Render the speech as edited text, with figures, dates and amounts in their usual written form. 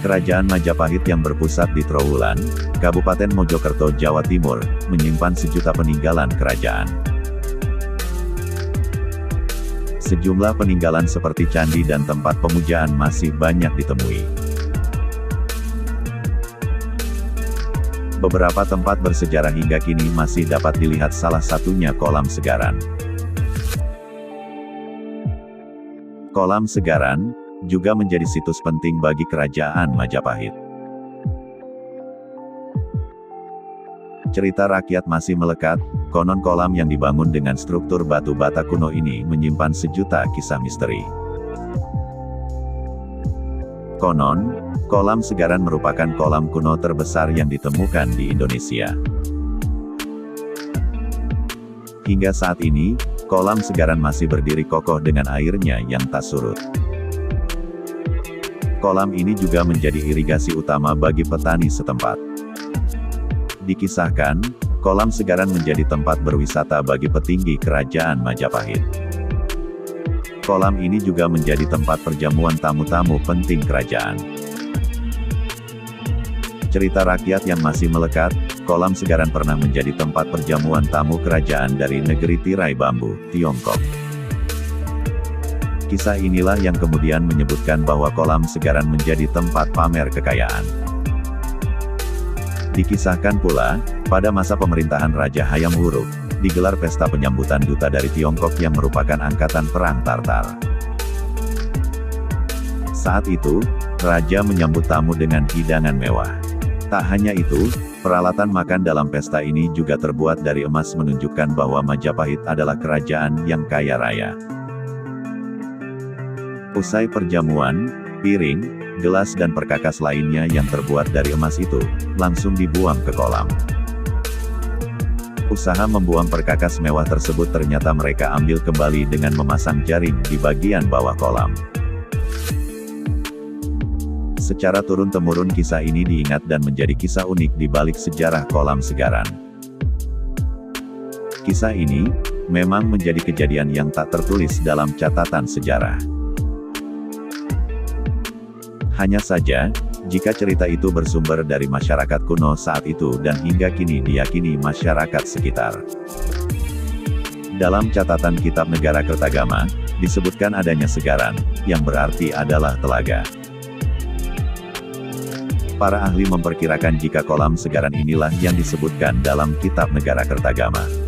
Kerajaan Majapahit yang berpusat di Trowulan, Kabupaten Mojokerto, Jawa Timur, menyimpan sejuta peninggalan kerajaan. Sejumlah peninggalan seperti candi dan tempat pemujaan masih banyak ditemui. Beberapa tempat bersejarah hingga kini masih dapat dilihat, salah satunya Kolam Segaran. Kolam Segaran juga menjadi situs penting bagi Kerajaan Majapahit. Cerita rakyat masih melekat, konon kolam yang dibangun dengan struktur batu bata kuno ini menyimpan sejuta kisah misteri. Konon, Kolam Segaran merupakan kolam kuno terbesar yang ditemukan di Indonesia. Hingga saat ini, Kolam Segaran masih berdiri kokoh dengan airnya yang tak surut. Kolam ini juga menjadi irigasi utama bagi petani setempat. Dikisahkan, Kolam Segaran menjadi tempat berwisata bagi petinggi Kerajaan Majapahit. Kolam ini juga menjadi tempat perjamuan tamu-tamu penting kerajaan. Cerita rakyat yang masih melekat, Kolam Segaran pernah menjadi tempat perjamuan tamu kerajaan dari negeri tirai bambu, Tiongkok. Kisah inilah yang kemudian menyebutkan bahwa Kolam Segaran menjadi tempat pamer kekayaan. Dikisahkan pula, pada masa pemerintahan Raja Hayam Wuruk, digelar pesta penyambutan duta dari Tiongkok yang merupakan angkatan perang Tartar. Saat itu, Raja menyambut tamu dengan hidangan mewah. Tak hanya itu, peralatan makan dalam pesta ini juga terbuat dari emas, menunjukkan bahwa Majapahit adalah kerajaan yang kaya raya. Usai perjamuan, piring, gelas dan perkakas lainnya yang terbuat dari emas itu, langsung dibuang ke kolam. Usaha membuang perkakas mewah tersebut ternyata mereka ambil kembali dengan memasang jaring di bagian bawah kolam. Secara turun-temurun kisah ini diingat dan menjadi kisah unik di balik sejarah Kolam Segaran. Kisah ini, memang menjadi kejadian yang tak tertulis dalam catatan sejarah. Hanya saja, jika cerita itu bersumber dari masyarakat kuno saat itu dan hingga kini diyakini masyarakat sekitar. Dalam catatan Kitab Negara Kertagama, disebutkan adanya segaran, yang berarti adalah telaga. Para ahli memperkirakan jika Kolam Segaran inilah yang disebutkan dalam Kitab Negara Kertagama.